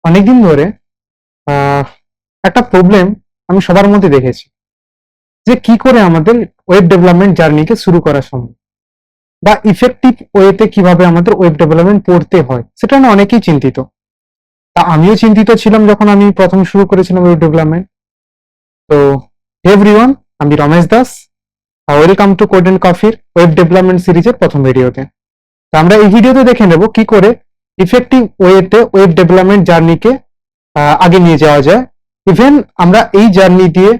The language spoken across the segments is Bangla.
অনেকদিন ধরে একটা প্রবলেম আমি সবার মধ্যে দেখেছি যে কি করে আমাদের ওয়েব ডেভেলপমেন্ট জার্নিকে শুরু করা সম্ভব বা ইফেক্টিভ ওয়েতে কিভাবে আমাদের ওয়েব ডেভেলপমেন্ট করতে হয় সেটা না অনেকেই চিন্তিত। তা আমিও চিন্তিত ছিলাম যখন আমি প্রথম শুরু করেছিলাম ওয়েব ডেভেলপমেন্ট। তো এভরিওয়ান, আমি Ramesh Das, welcome to code and কফির ওয়েব ডেভেলপমেন্ট সিরিজের প্রথম ভিডিওতে। তো আমরা এই ভিডিওতে দেখে নেব কি করে ইফেক্টিভ ওয়েতে ওয়েব ডেভেলপমেন্ট জার্নিকে আগে নিয়ে যাওয়া যায়। ইভেন আমরা এই জার্নি দিয়ে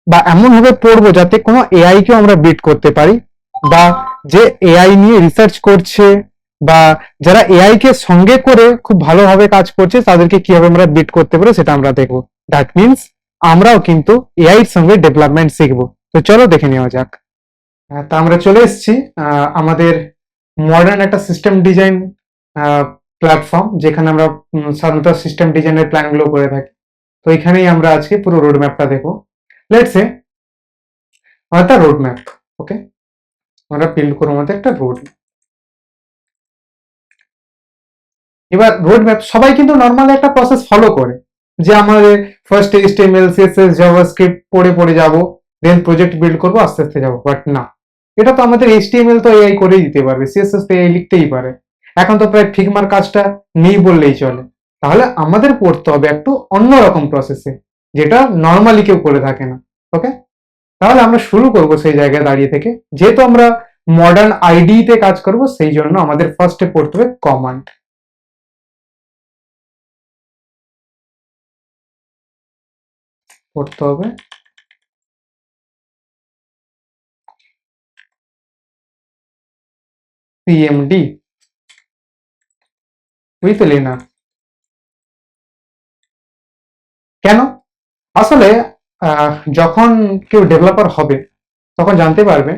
বা এমন ভাবে পড়বো যাতে কোনো এআই কেও আমরা বিট করতে পারি, বা যে এআই নিয়ে রিসার্চ করছে বা যারা এআই কে সঙ্গে করে খুব ভালোভাবে কাজ করছে তাদেরকে কিভাবে আমরা বিট করতে পারি সেটা আমরা দেখবো। দ্যাট মিনস আমরাও কিন্তু এআই এর সঙ্গে ডেভেলপমেন্ট শিখবো। তো চলো দেখে নেওয়া যাক। তা আমরা চলে এসেছি আমাদের মডার্ন একটা সিস্টেম ডিজাইন প্ল্যাটফর্ম, যেখানে আমরা সাধারণত সিস্টেম ডিজাইনের প্ল্যানগুলো করে থাকি। তো এখানেই আমরা আজকে পুরো রোড ম্যাপটা দেখবো। লেটস সে একটা রোড ম্যাপ, ওকে, আমরা বিল্ড করবো আমাদের একটা রোড। এবার রোড ম্যাপ সবাই কিন্তু নর্মালি একটা প্রসেস ফলো করে, যে আমাদের ফার্স্ট HTML CSS JavaScript পড়ে যাব, দেন প্রজেক্ট বিল্ড করবো, আস্তে আস্তে যাবো। বাট না, এটা তো আমাদের HTML তো এআই করেই দিতে পারবে, CSS তো এআই লিখতেই পারে। এখন তো প্রায় ফিগমার কাজটা নেই বললেই চলে। তাহলে আমাদের পড়তে হবে একটু অন্যরকম প্রসেসে, যেটা নর্মালি কেউ করে থাকে না। ওকে, তাহলে আমরা শুরু করব সেই জায়গায় দাঁড়িয়ে থেকে। যেহেতু আমরা মডার্ন আইডিতে কাজ করব, সেই জন্য আমাদের ফার্স্টে পড়তে হবে কমান্ড। পড়তে হবে CMD উইথ লিনাক্স। কেন? আসলে যখন কেউ ডেভেলপার হবে তখন জানতে পারবে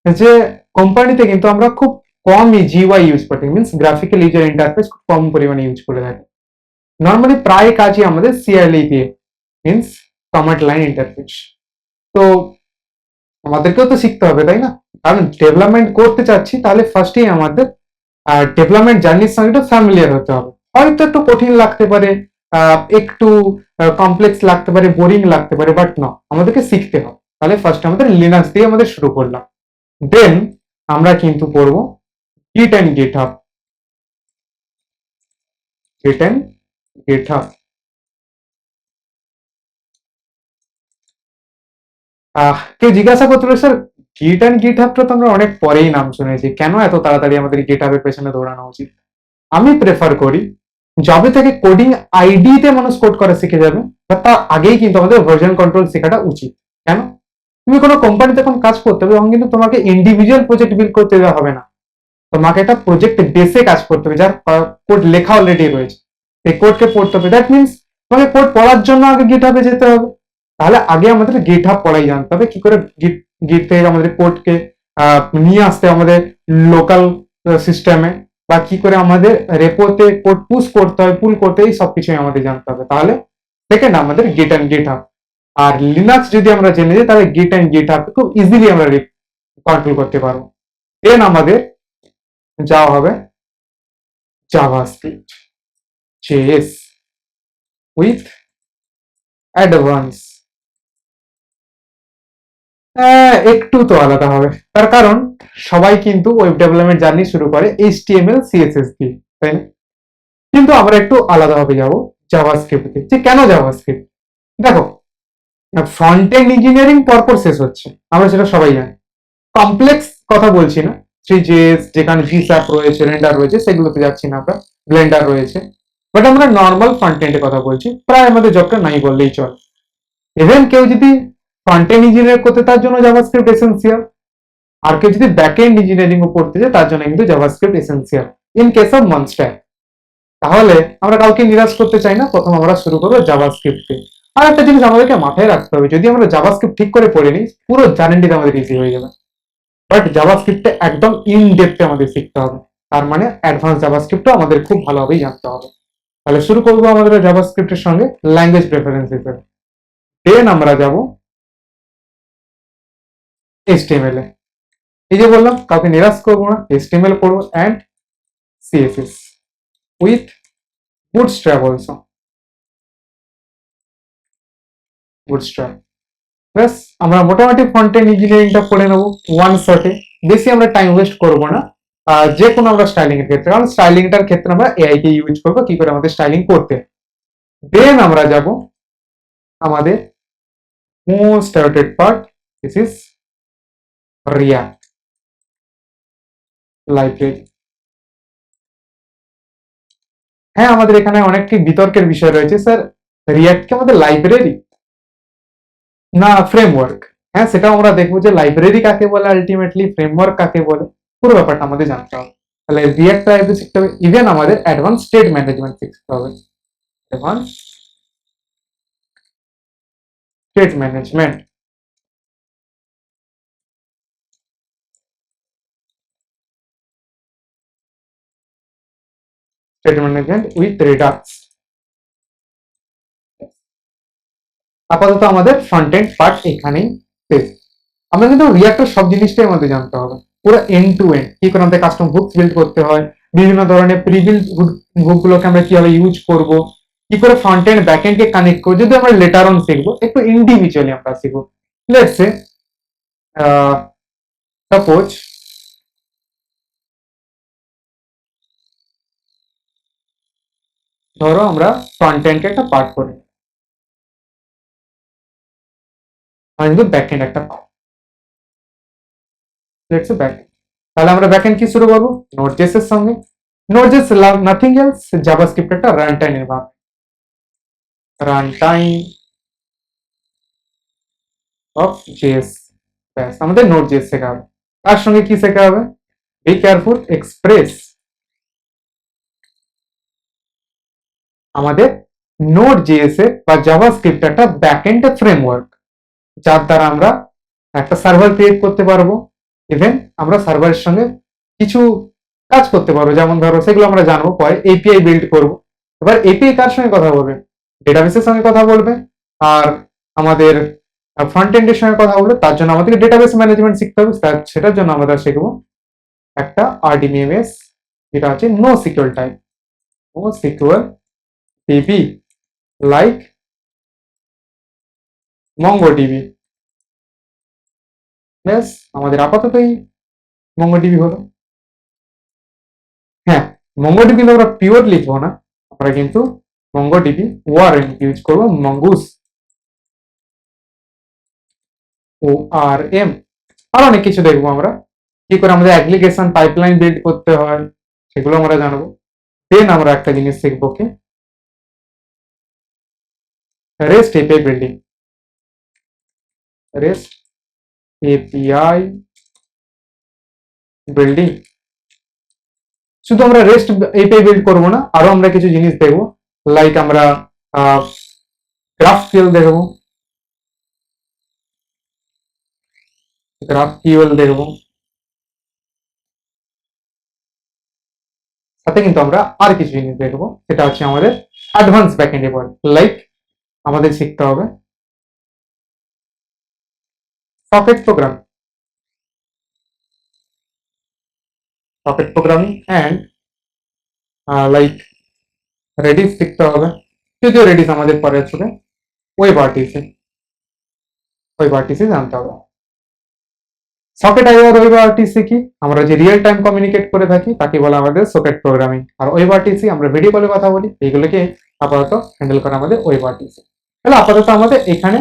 যে কোম্পানিতে কিন্তু আমরা খুব কমই GUI ইউজ করি, মিনস গ্রাফিক্যাল ইউজার ইন্টারফেস খুব কম পরিমাণে ইউজ করে থাকি। নর্মালি প্রায় কাজই আমাদের CLI দিয়ে, মিনস কমান্ড লাইন ইন্টারফেস। তো আমাদেরকেও তো শিখতে হবে, তাই না? কারণ ডেভেলপমেন্ট করতে চাচ্ছি, তাহলে ফার্স্টেই আমাদের ডেভেলপমেন্ট জার্নির সঙ্গে একটু ফ্যামিলিয়ার হতে হবে। হয়তো একটু কঠিন লাগতে পারে, একটু কমপ্লেক্স লাগতে পারে, বোরিং লাগতে পারে, বাট না, আমাদেরকে শিখতে হবে। তাহলে ফার্স্ট আমাদের লিনাক্স দিয়ে আমাদের শুরু করলাম। দেন আমরা কিন্তু পড়বো গিট অ্যান্ড গিটহাব। গিট অ্যান্ড গিটহাব। কেউ জিজ্ঞাসা করতে পারে, স্যার গিট অ্যান্ড গিটহাবটা তো আমরা অনেক পরেই নাম শুনেছি, কেন এত তাড়াতাড়ি আমাদের গিটহাবের পেছনে দৌড়ানো উচিত? আমি প্রেফার করি যবে থেকে কোডিং আইডিতে মানুষ কোড করা শিখে যাবে, বা তার আগেই কিন্তু আমাদের ভার্সন কন্ট্রোল শেখাটা উচিত। কেন? তুমি কোনো কোম্পানিতে যখন কাজ করতে হবে তখন কিন্তু তোমাকে ইন্ডিভিজুয়াল প্রজেক্ট বিল্ড করতে দেওয়া হবে না, তোমাকে একটা প্রজেক্ট বেসে কাজ করতে হবে, যার কোড লেখা অলরেডি রয়েছে, এই কোডকে পড়তে হবে। দ্যাট মিনস তোমাকে কোড পড়ার জন্য আগে গিটহাবে যেতে হবে। তাহলে আগে আমাদের গিটহাব পড়াই জানতে হবে, কি করে গিট থেকে আমাদের কোডকে নিয়ে আসতে আমাদের লোকাল সিস্টেমে, বা কি করে আমাদের রেপোতে কোড পুশ করতে হয়, পুল করতে হয়, সবকিছুই আমাদের জানতে হবে। তাহলে সেকেন্ড আমাদের গিট অ্যান্ড গিটহাব। আর লিনাক্স যদি আমরা জেনে যাই তাহলে গিট অ্যান্ড গিটহাব খুব ইজিলি আমরা কন্ট্রোল করতে পারবো। দেন আমাদের যাওয়া হবে জাভাস্ক্রিপ্ট JS উইথ অ্যাডভান্স। একটু তো আলাদা হবে, তার কারণ সবাই কিন্তু ওয়েব ডেভেলপমেন্ট জার্নি শুরু করে HTML CSS দিয়ে, তাই না? কিন্তু আমরা একটু আলাদাভাবে যাব জাভাস্ক্রিপ্টে। যে কেন জাভাস্ক্রিপ্ট? দেখো, ফ্রন্ট এন্ড ইঞ্জিনিয়ারিং পরপর শেষ হচ্ছে, আমরা সেটা সবাই জানি। কমপ্লেক্স কথা বলছি না, 3JS যেখানে GSAP রয়েছে, রেন্ডার রয়েছে, সেগুলোতে যাচ্ছি না আমরা, ব্লেন্ডার রয়েছে। বাট আমরা নর্মাল ফ্রন্ট এন্ডের কথা বলছি, প্রায় আমাদের জবটা নাই বললেই চল। ইভেন কেউ যদি ফ্রন্ট এন্ড ইঞ্জিনিয়ার করতে, তার জন্য জাভাস্ক্রিপ্ট এসেন্সিয়াল। আর কেউ যদি ব্যাক এন্ড ইঞ্জিনিয়ারিং পড়তে যায়, তার জন্য কিন্তু JavaScript essential in case of MERN stack. তাহলে আমরা কাউকে নিরাশ করতে চাই না, প্রথম আমরা শুরু করবো জাভাস্ক্রিপ্ট। আর একটা জিনিস আমাদেরকে মাথায় রাখতে হবে, যদি আমরা জাভাস্ক্রিপ্ট ঠিক করে পড়ে নিই, পুরো জার্নিটা আমাদের ইজি হয়ে যাবে। বাট জাভাস্ক্রিপ্টে একদম ইন ডেপথে আমাদের শিখতে হবে, তার মানে অ্যাডভান্স জাভাস্ক্রিপ্টও আমাদের খুব ভালোভাবেই জানতে হবে। তাহলে শুরু করবো আমাদের জাভাস্ক্রিপ্টের সঙ্গে ল্যাঙ্গুয়েজ প্রেফারেন্স হিসেবে। দেন আমরা যাব HTML এ। এই যে বললাম কাউকে নিরাশ করবো না, HTML পড়বো and CSS with bootstrap also, bootstrap। ব্যাস আমরা মোটামুটি ফ্রন্ট এন্ড ইঞ্জিনিয়ারিংটা করে নেব ওয়ান শটে, বেশি আমরা টাইম ওয়েস্ট করব না। যে কোনো আমরা স্টাইলিং এর ক্ষেত্রে, কারণ স্টাইলিংটার ক্ষেত্রে আমরা এআই কে ইউজ করবো কি করে আমাদের স্টাইলিং করতে। দেন আমরা যাব আমাদের most targeted part, this is react library. হ্যাঁ, আমাদের এখানে অনেকটি বিতর্কের বিষয় রয়েছে, স্যার রিয়াক্ট কি আমাদের লাইব্রেরি না ফ্রেমওয়ার্ক? হ্যাঁ, সেটাও আমরা দেখবো যে লাইব্রেরি কাকে বলে, আলটিমেটলি ফ্রেমওয়ার্ক কাকে বলে, পুরো ব্যাপারটা আমাদের জানতে হবে। তাহলে রিয়াক্ট লাইব্রেরি শিখতে হবে, ইভেন আমাদের অ্যাডভান্স স্টেট ম্যানেজমেন্ট শিখতে হবে। Advance state management, state management with Redux. আপাতত আমাদের ফ্রন্ট এন্ড পার্ট এখানেই শেষ। আমরা কিন্তু রিয়াক্টের সব জিনিসটাই আমাদের জানতে হবে, পুরো এন্ড টু এন্ড, কি করে আমাদের কাস্টম হুকস বিল্ড করতে হয়, বিভিন্ন ধরনের প্রি বিল্ড হুক গুলোকে আমরা কিভাবে ইউজ করব, কি করে ফ্রন্ট এন্ড ব্যাক এন্ড কে কানেক্ট করব, যদি আমরা লেটার অন শিখবো, একটু ইন্ডিভিজুয়ালি আমরা শিখবো। লেটস সে সাপোজ ধরো আমরা ফ্রন্ট এন্ড কে একটা পার্ট করি, আর কিন্তু ব্যাক এন্ড একটা part, let's say back end. তাহলে আমরা ব্যাক এন্ড কি শুরু করবো, নোড.জেএস এর সঙ্গে। নোড.জেএস নাথিং এলস, জাভাস্ক্রিপ্ট একটা run time environment, run time of JS. ব্যাস আমাদের নোড.জেএস শেখা হবে। তার সঙ্গে কি শেখা হবে, বি কেয়ারফুল, এক্সপ্রেস আমাদের নোড.জেএস এর বা জাভাস্ক্রিপ্ট একটা ব্যাকএন্ড ফ্রেমওয়ার্ক, যার দ্বারা আমরা একটা সার্ভার ক্রিয়েট করতে পারবো। ইভেন আমরা সার্ভারের সঙ্গে কিছু কাজ করতে পারবো, যেমন ধরো সেগুলো আমরা জানবো পরে। এপিআই বিল্ড করব। এবার এপিআই কার সঙ্গে কথা বলবে, ডেটাবেসের সঙ্গে কথা বলবে, আর আমাদের ফ্রন্ট এন্ডের সঙ্গে কথা বলবে। তার জন্য আমাদেরকে ডেটাবেস ম্যানেজমেন্ট শিখতে হবে, সেটার জন্য আমরা শিখবো একটা আরডিবিএমএস, যেটা আছে no secure type, no secure DB like MongoDB. ব্যাস আমাদের আপাতত এই মঙ্গোডিবি হলো। হ্যাঁ, মঙ্গোডিবি কিন্তু আমরা পিওর লিখবো না, আমরা কিন্তু মঙ্গোডিবি ওআরএম ইউজ করবো, মঙ্গুস ওআরএম। আর অনেক কিছু দেখবো আমরা, কি করে আমাদের অ্যাপ্লিকেশন পাইপলাইন বিল্ড করতে হয় সেগুলো আমরা জানবো। দেন আমরা একটা জিনিস শিখবো কি, rest API building, rest API building. শুধু আমরা রেস্ট এপিআই বিল্ড করবো না, আরো আমরা কিছু জিনিস দেখবো, লাইক আমরা গ্রাফকিউএল দেখবো, গ্রাফকিউএল দেখবো, সাথে কিন্তু আমরা আর কিছু জিনিস দেখবো, সেটা হচ্ছে আমাদের অ্যাডভান্স ব্যাকএন্ড এপিআই। লাইক আমাদের শিখতে হবে socket program, socket programming and like Redis শিখতে হবে, যদিও রেডিস আমাদের পরে আসবে। ওয়েবআরটিসি, ওয়েবআরটিসি জানতে হবে। সকেট আইও আর ওয়েবআরটিসি কি, আমরা যে রিয়েল টাইম কমিউনিকেট করে থাকি তাকে বলা আমাদের সকেট প্রোগ্রামিং। আর ওয়েবআরটিসি আমরা ভিডিও কলে কথা বলি, এইগুলোকে আপাতত হ্যান্ডেল করা আমাদের ওয়েবআরটিসি। তাহলে আপাতত আমাদের এখানে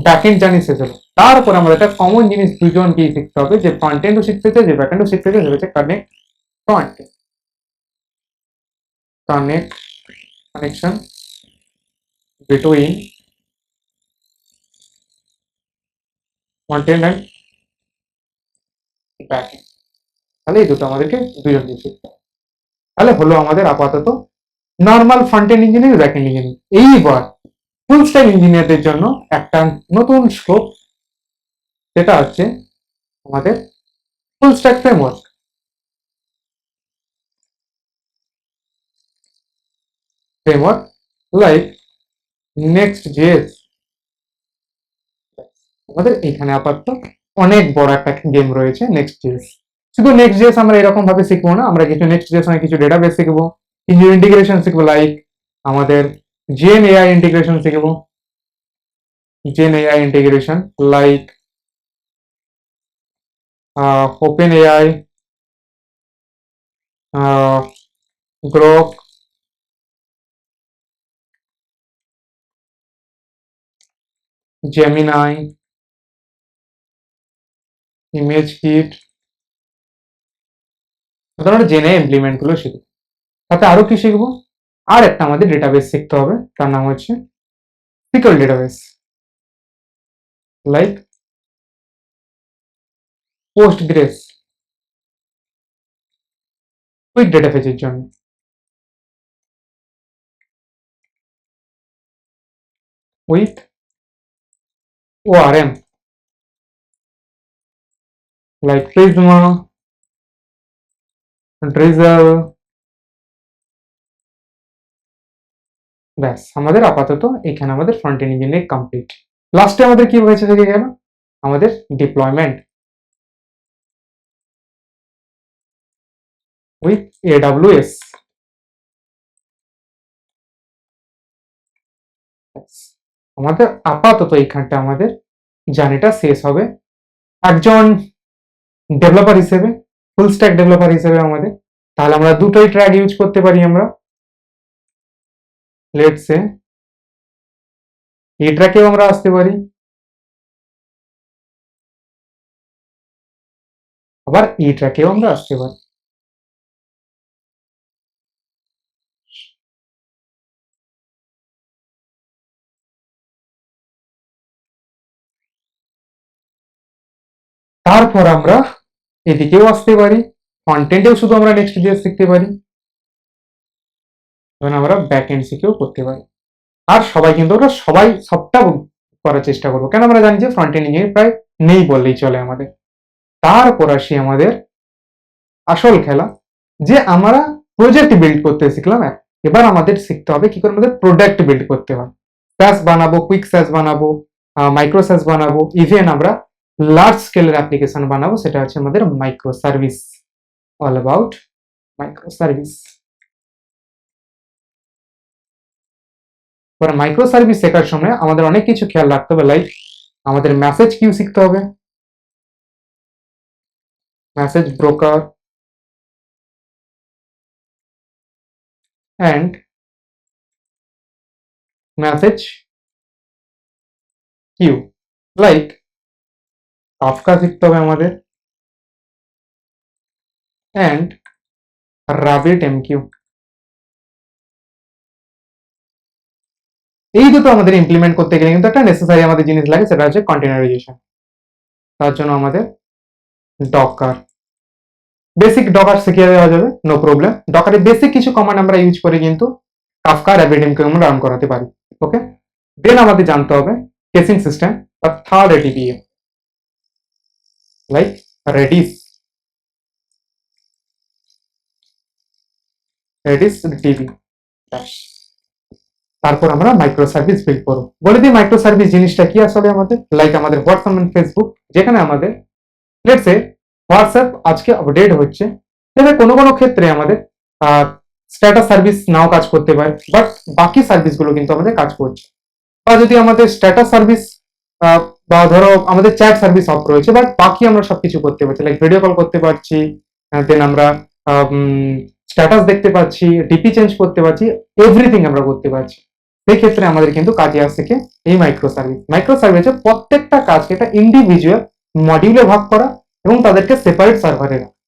ব্যাকএন্ড জার্নি শেষ হলো। তারপর আমাদের একটা কমন জিনিস দুজন কি শিখতে হবে, যে ফ্রন্ট এন্ডও শিখতে চাই, যে ব্যাকএন্ডও শিখতে চাই, সেটা হচ্ছে connect front, connect, connection between front end and backend. তাহলে এই দুটো আমাদেরকে দুজন দিয়ে শিখতে হবে। তাহলে হলো আমাদের আপাতত normal front end engineering, back end engineering. এইবার ফুল স্ট্যাক ইঞ্জিনিয়ারদের জন্য একটা নতুন স্কোপ, যেটা হচ্ছে আমাদের full stack framework. Framework like Next.js। আমাদের এখানে আপাতত অনেক বড় একটা গেম রয়েছে Next.js। শুধু Next.js আমরা এরকম ভাবে শিখবো না, আমরা কিছু Next.js মানে কিছু ডেটাবেস শিখবো, কিছু ইন্টিগ্রেশন শিখবো, লাইক আমাদের জেন এআই ইন্টিগ্রেশন শিখবো, gen AI integration like open AI, Grok, Gemini, image kit, ধরনের জেনে ইমপ্লিমেন্ট গুলো শিখবো। তাতে আরো কি শিখবো, আর একটা আমাদের ডেটাবেস শিখতে হবে, তার নাম হচ্ছে secure database like Postgres, quick ডেটাবেসের জন্য, with ORM like Prisma, Drizzle. ব্যাস, আমাদের আপাতত এখানে আমাদের ফ্রন্ট এন্ড ইঞ্জিনিয়ারিং কমপ্লিট। লাস্টে আমাদের কি হয়েছে থেকে গেল, আমাদের ডিপ্লয়মেন্ট উইথ AWS। আমাদের আপাতত এইখানটা আমাদের জার্নিটা শেষ হবে একজন ডেভেলপার হিসেবে, ফুল স্ট্যাক ডেভেলপার হিসেবে আমাদের। তাহলে আমরা দুটোই ট্র্যাক ইউজ করতে পারি। আমরা লেটস সে এই ট্র্যাকেও আমরা আসতে পারি, আবার এই ট্র্যাকেও আমরা আসতে পারি। তারপর আমরা এদিকেও আসতে পারি, কন্টেন্টেও শুধু আমরা Next.js শিখতে পারি, এবং আমরা ব্যাক এন্ড শিখেও করতে পারি। আর সবাই কিন্তু ওটা সবাই সবটা করার চেষ্টা করবো, কেন আমরা জানি যে ফ্রন্ট এন্ড ইঞ্জিনিয়ারিং প্রায় নেই বললেই চলে আমাদের। তারপর আসি আমাদের আসল খেলা, যে আমরা প্রজেক্ট বিল্ড করতে শিখলাম, এবার আমাদের শিখতে হবে কি করে আমাদের প্রোডাক্ট বিল্ড করতে হয়। স্যাস বানাবো, কুইক স্যাস বানাবো, মাইক্রো স্যাস বানাবো, ইভেন আমরা লার্জ স্কেলের অ্যাপ্লিকেশন বানাবো, সেটা হচ্ছে আমাদের micro service, all about micro service. এবার মাইক্রো সার্ভিস শেখার সময় আমাদের অনেক কিছু খেয়াল রাখতে হবে, লাইক আমাদের মেসেজ কিউ শিখতে হবে, message broker and message queue, like Kafka শিখতে হবে আমাদের, অ্যান্ড RabbitMQ। এই দুটো আমাদের ইমপ্লিমেন্ট করতে গেলে কিন্তু একটা নেসেসারি আমাদের জিনিস লাগে, সেটা হচ্ছে কন্টেনারাইজেশন। তার জন্য আমাদের ডকার, বেসিক ডকার শিখিয়ে দেওয়া যাবে, নো প্রবলেম। ডকারে বেসিক কিছু কমান্ড আমরা ইউজ করে কিন্তু কাফকা RabbitMQ আমরা রান করাতে পারি। ওকে, দেন আমাদের জানতে হবে কেসিং সিস্টেম বা third ATPA like Redis, Redis DB। তারপর আমরা মাইক্রো সার্ভিস বিল্ড করব। বলে দিই মাইক্রো সার্ভিস জিনিসটা কি আসলে আমাদের, লাইক আমাদের হোয়াটসঅ্যাপ এন্ড ফেসবুক, যেখানে আমাদের লেটস সে হোয়াটসঅ্যাপ আজকে আপডেট হচ্ছে, তবে কোনো কোনো ক্ষেত্রে আমাদের স্ট্যাটাস সার্ভিস নাও কাজ করতে পারে, বাট বাকি সার্ভিসগুলো কিন্তু আমাদের কাজ করছে। বা যদি আমাদের স্ট্যাটাস সার্ভিস বা ধরো আমাদের চ্যাট সার্ভিস অফ রয়েছে, বাট বাকি আমরা সবকিছু করতে পারছি, লাইক ভিডিও কল করতে পারছি, দেন আমরা স্ট্যাটাস দেখতে পাচ্ছি, ডিপি চেঞ্জ করতে পারছি, এভরিথিং আমরা করতে পারছি। সেই ক্ষেত্রে আমাদের কিন্তু কাজে আসছে কি এই মাইক্রো সার্ভিস। মাইক্রো সার্ভিসে প্রত্যেকটা কাজকে একটা ইন্ডিভিজুয়াল মডিউলে ভাগ করা এবং তাদেরকে সেপারেট সার্ভারে রাখা।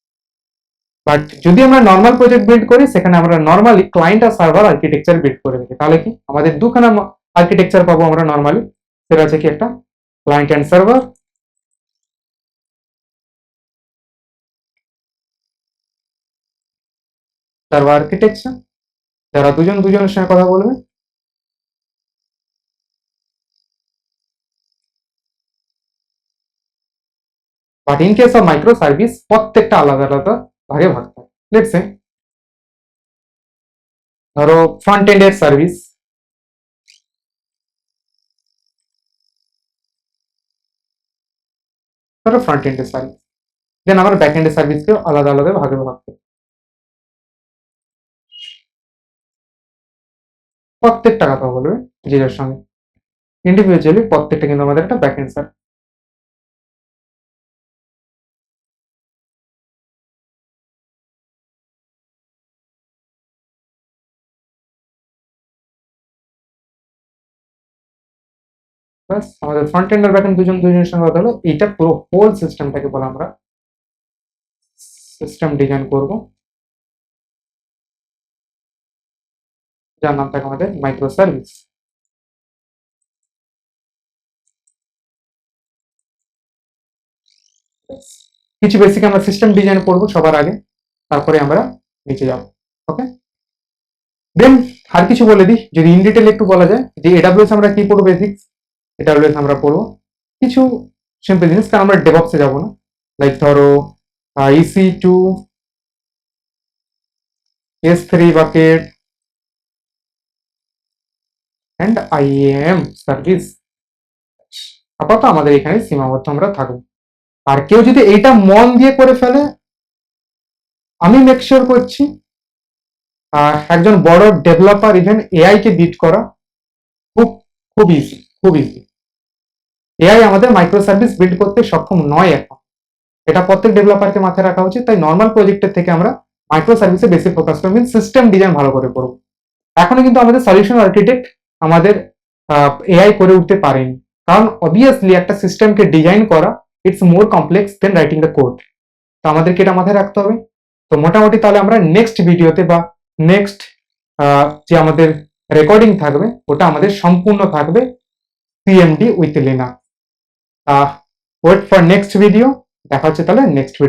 বাট যদি আমরা নর্মাল প্রজেক্ট বিল্ড করি, সেখানে আমরা নর্মালি ক্লায়েন্ট আর সার্ভার আর্কিটেকচার বিল্ড করে রাখি, তাহলে কি আমাদের দুখানা আর্কিটেকচার পাবো আমরা নর্মালি। সেটা আছে কি একটা client and server, server architecture, যারা দুজন দুজনের সঙ্গে কথা বলবে। But in case of micro service প্রত্যেকটা আলাদা আলাদা ভাগে ভাগ থাকে। লেটস সে ধরো ফ্রন্ট এন্ডের সার্ভিস, ধরো ফ্রন্ট এন্ডের সার্ভিস, দেন আমার ব্যাক এন্ডের সার্ভিসকে আলাদা আলাদা ভাগে ভাগ করি। প্রত্যেকটা কথা বলবে জিরার সঙ্গে ইন্ডিভিজুয়ালি, প্রত্যেকটা কিন্তু আমাদের একটা ব্যাকএন্ড সার্ভিস। বাস আমাদের ফ্রন্ট এন্ড আর ব্যাকএন্ড দুজনের সঙ্গে কথা হলো। এটা পুরো হোল সিস্টেমটাকে বলে আমরা সিস্টেম ডিজাইন করব, যার নাম থাকে আমাদের মাইক্রো সার্ভিস। কিছু বেসিক আমরা সিস্টেম ডিজাইন করবো সবার আগে, তারপরে আমরা নিচে যাব। ওকে, দেন আর কিছু বলে দিই, যদি ইন ডিটেল একটু বলা যায় যে এডাব্লিউএস আমরা কি পড়বো, বেসিক্স এডাব্লিউএস আমরা পড়বো কিছু সিম্পল জিনিস, কারণ আমরা ডেভঅপসে যাব না। লাইক ধরো EC2, S3 bucket and IAM service. আপাতত আমাদের এখানে সীমাবদ্ধ আমরা থাকবো। আর কেউ যদি এইটা মন দিয়ে করে ফেলে, আমি মেক শিওর করছি একজন বড় ডেভেলপার ইভেন এআই কে বিট করা খুব খুব ইজি, খুব ইজি। এআই আমাদের মাইক্রো সার্ভিস বিল্ড করতে সক্ষম নয় এখন, এটা প্রত্যেক ডেভেলপারকে মাথায় রাখা উচিত। তাই নর্মাল প্রজেক্টের থেকে আমরা মাইক্রো সার্ভিসে বেশি ফোকাস করব, সিস্টেম ডিজাইন ভালো করে করব। এখনো কিন্তু আমাদের সলিউশন আর্কিটেক্ট আমাদের এআই করে উঠতে পারেনি, কারণ অবভিয়াসলি একটা সিস্টেমকে ডিজাইন করা it's more complex than writing the code. তো আমাদেরকে এটা মাথায় রাখতে হবে। তো মোটামুটি তাহলে আমরা নেক্সট ভিডিওতে বা নেক্সট যে আমাদের রেকর্ডিং থাকবে ওটা আমাদের সম্পূর্ণ থাকবে CMD with Linux. Wait for next video, দেখা হচ্ছে তাহলে নেক্সট ভিডিও।